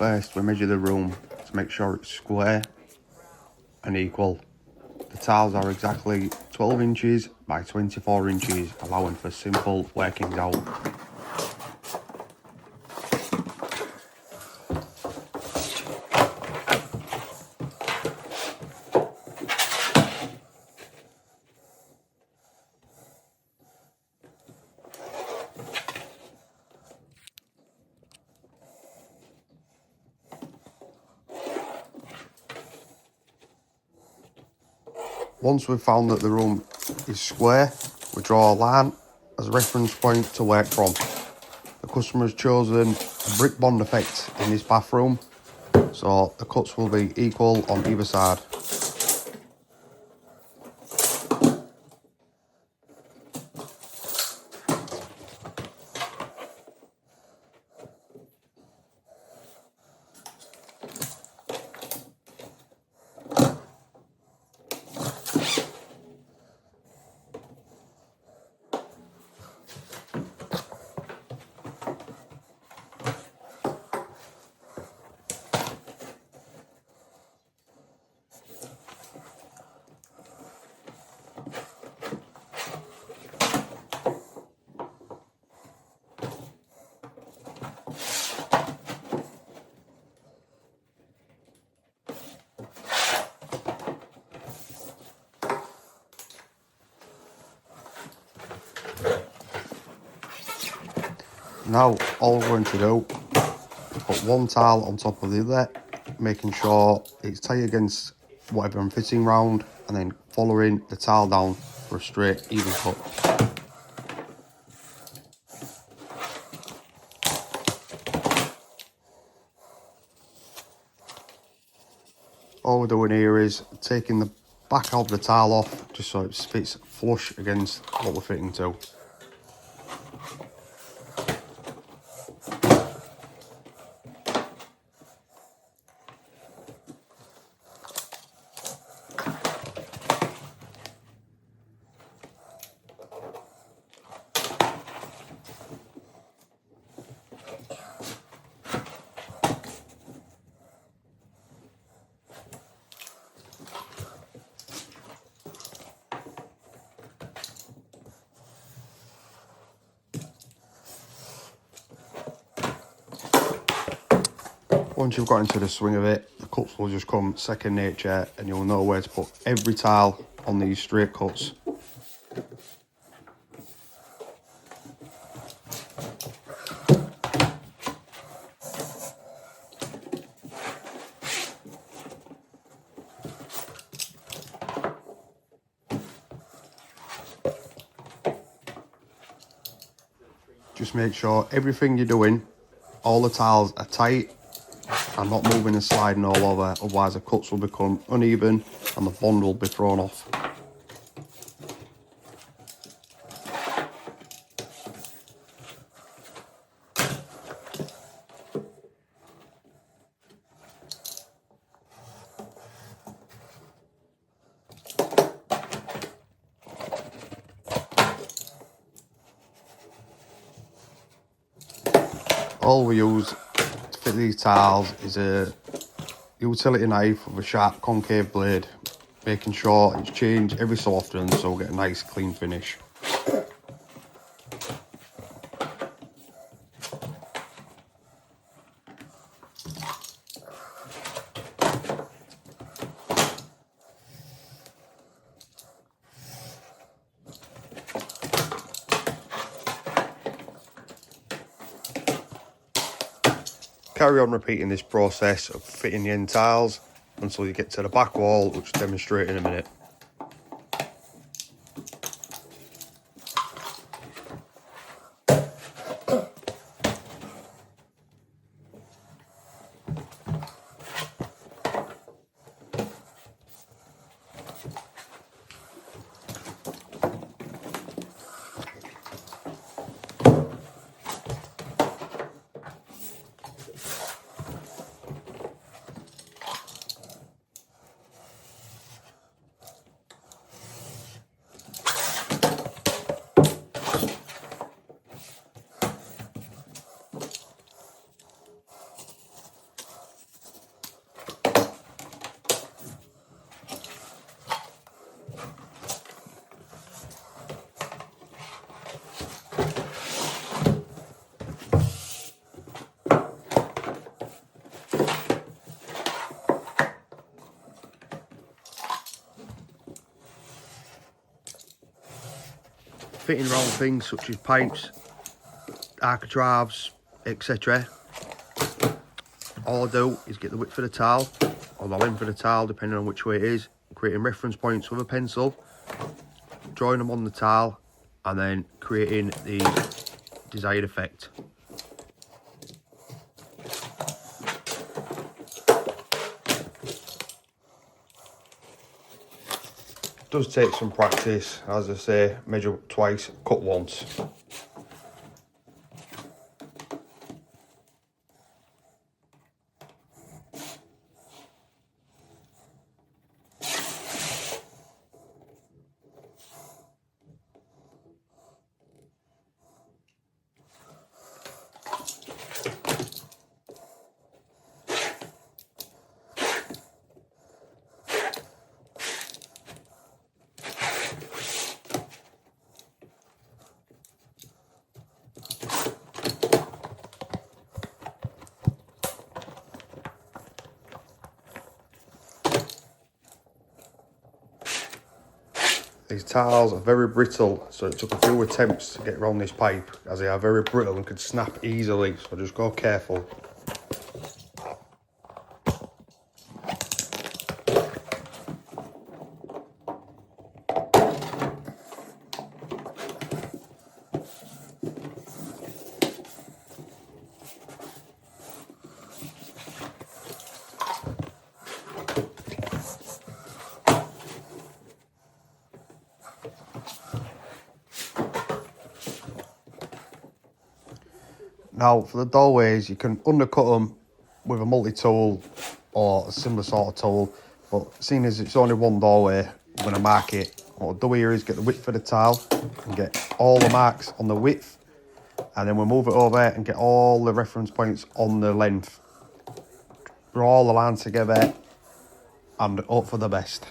first we measure the room to make sure it's square and equal. The tiles are exactly 12 inches by 24 inches, allowing for simple workings out. Once we've found that the room is square, we draw a line as a reference point to work from. The customer has chosen a brick bond effect in this bathroom, so the cuts will be equal on either side. Now all we're going to do is put one tile on top of the other, making sure it's tight against whatever I'm fitting round, and then following the tile down for a straight even cut. All we're doing here is taking the back of the tile off just so it fits flush against what we're fitting to. Once you've got into the swing of it, the cuts will just come second nature, and you'll know where to put every tile on these straight cuts. Just make sure everything you're doing, all the tiles are tight and not moving and sliding all over, otherwise the cuts will become uneven and the bond will be thrown off. All we use to fit these tiles is a utility knife with a sharp concave blade, making sure it's changed every so often so we'll get a nice clean finish. Carry on repeating this process of fitting the end tiles until you get to the back wall, which I'll demonstrate in a minute. fitting around things such as pipes, architraves, etc. All I do is get the width of the tile, or the length of the tile, depending on which way it is, creating reference points with a pencil, drawing them on the tile, and then creating the desired effect. It does take some practice, as I say, measure twice, cut once. These tiles are very brittle, so it took a few attempts to get around this pipe, as they are very brittle and could snap easily, so just go careful. Now for the doorways, you can undercut them with a multi-tool or a similar sort of tool, but seeing as it's only one doorway, I'm going to mark it. What I'll do here is get the width of the tile and get all the marks on the width, and then we'll move it over and get all the reference points on the length. Draw all the lines together and hope for the best.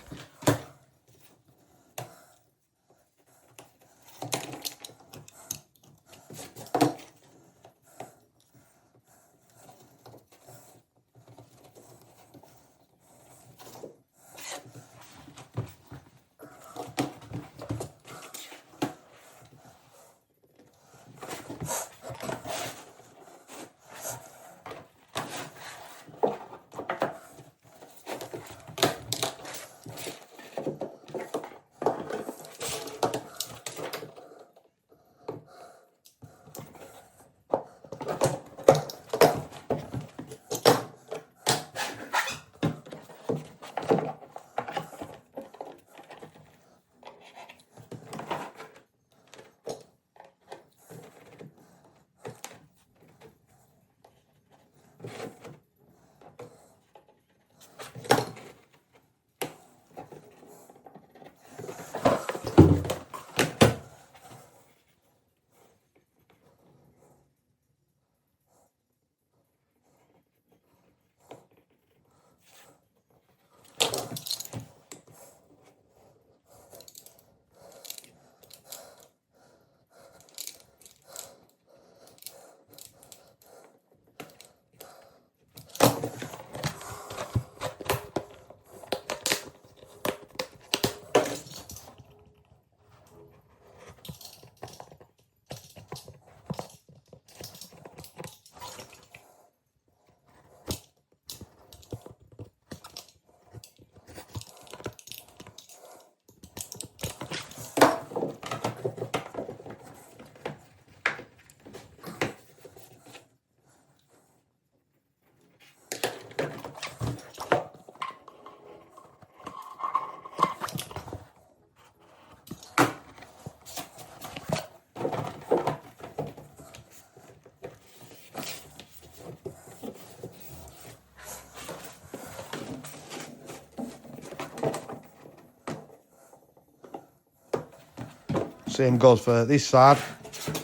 Same goes for this side,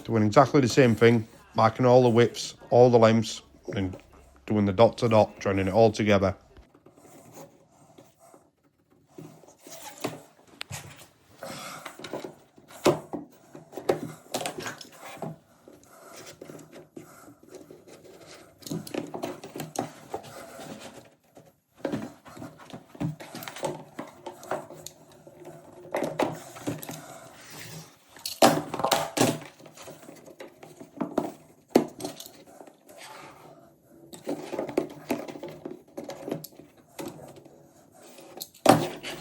doing exactly the same thing, marking all the widths, all the lengths, and doing the dot to dot, joining it all together.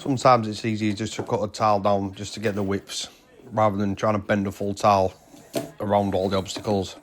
Sometimes it's easier just to cut a tile down just to get the widths, rather than trying to bend a full tile around all the obstacles.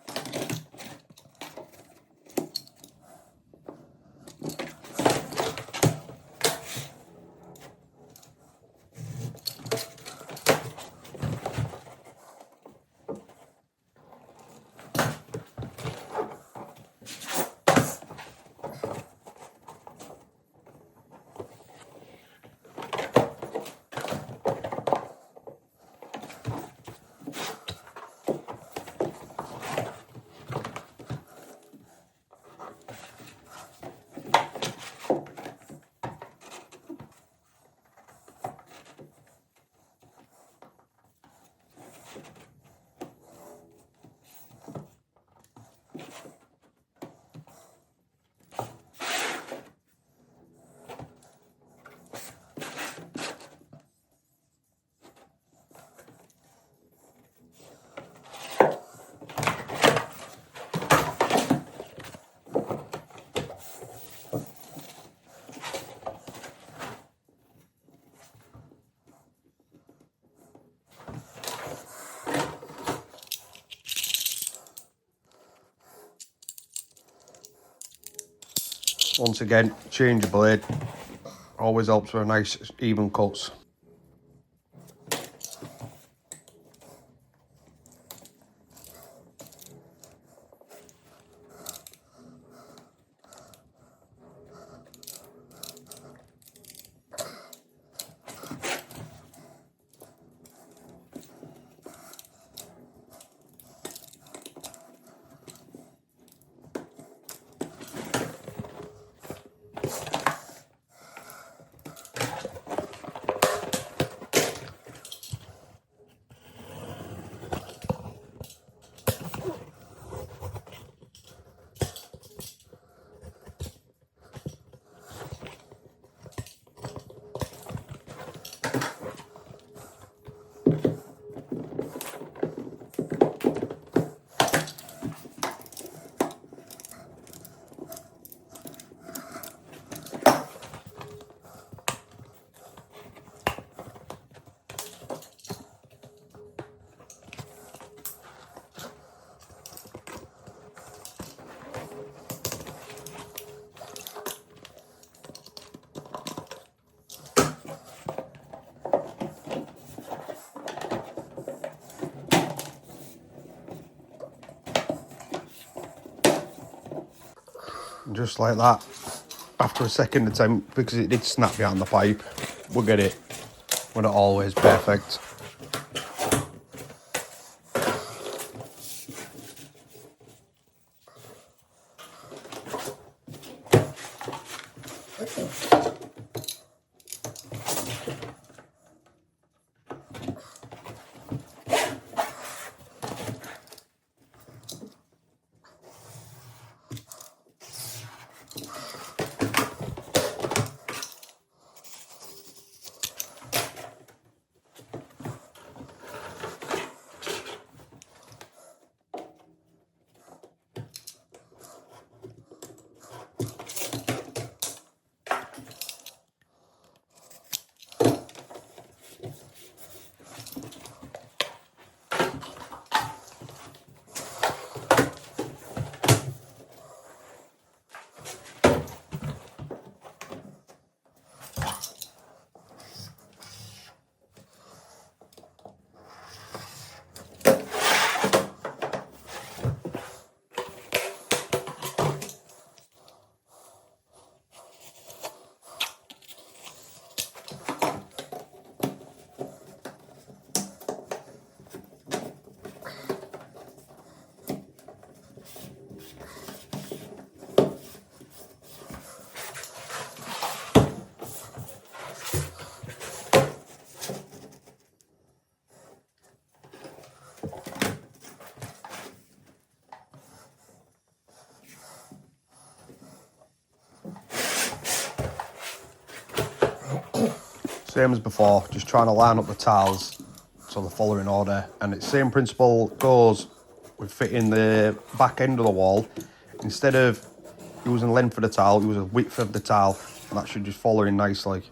Once again, change your blade. Always helps for a nice even cuts. And just like that, after a second attempt, because it did snap behind the pipe, we'll get it. We're not always perfect. Same as before, just trying to line up the tiles so they're following order. And it's same principle goes with fitting the back end of the wall. Instead of using length of the tile, use the width of the tile, and that should just follow in nicely.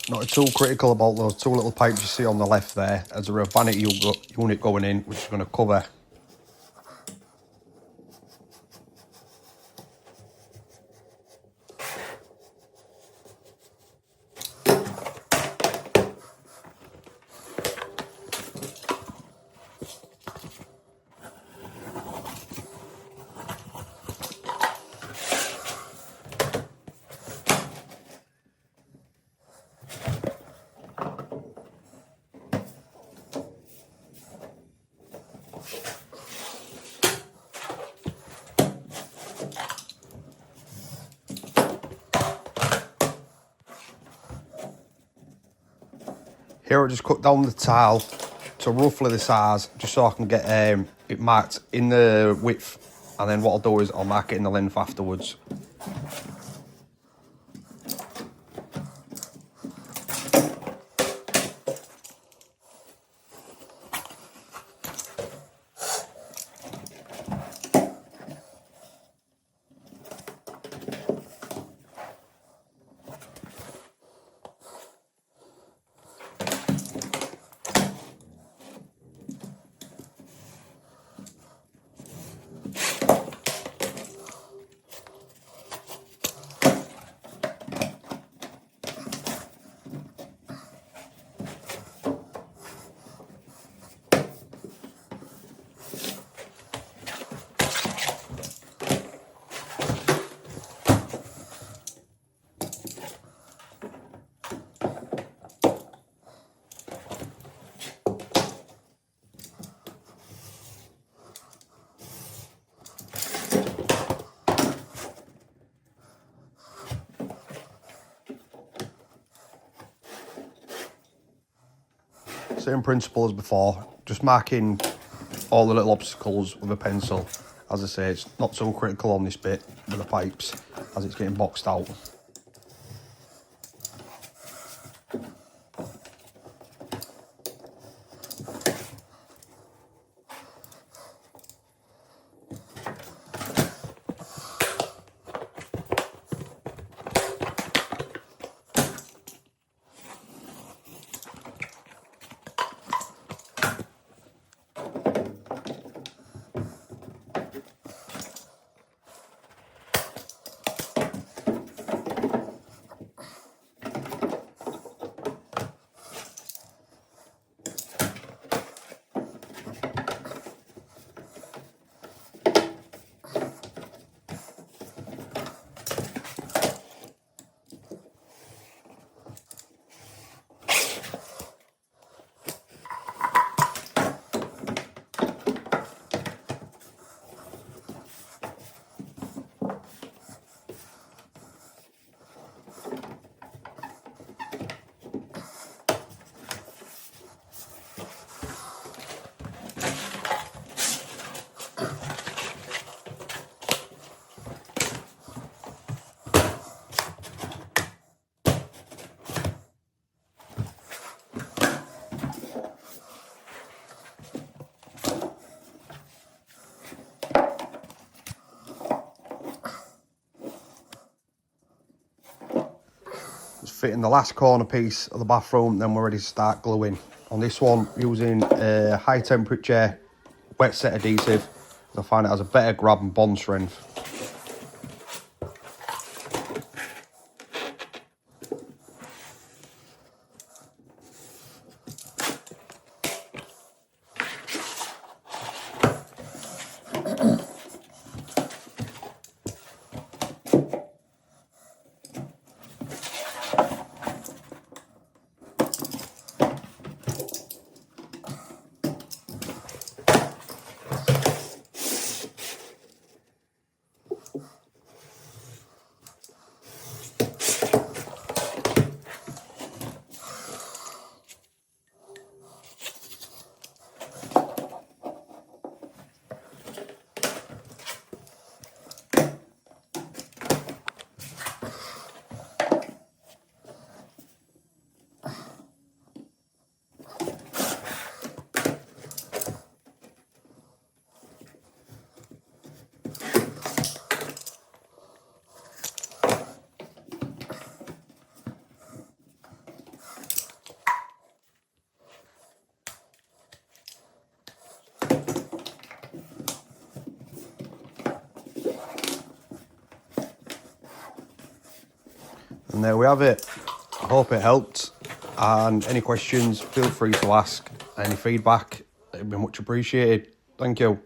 Not too critical about those two little pipes you see on the left there, as a vanity unit going in, which is going to cover. Here I just cut down the tile to roughly the size, just so I can get it marked in the width, and then what I'll do is I'll mark it in the length afterwards. Same principle as before, just marking all the little obstacles with a pencil. As I say, it's not so critical on this bit with the pipes as it's getting boxed out. Fitting the last corner piece of the bathroom, then we're ready to start gluing. On this one, using a high temperature wet set adhesive, I find it has a better grab and bond strength. And there we have it. I hope it helped. And any questions, feel free to ask. Any feedback, it'd be much appreciated. Thank you.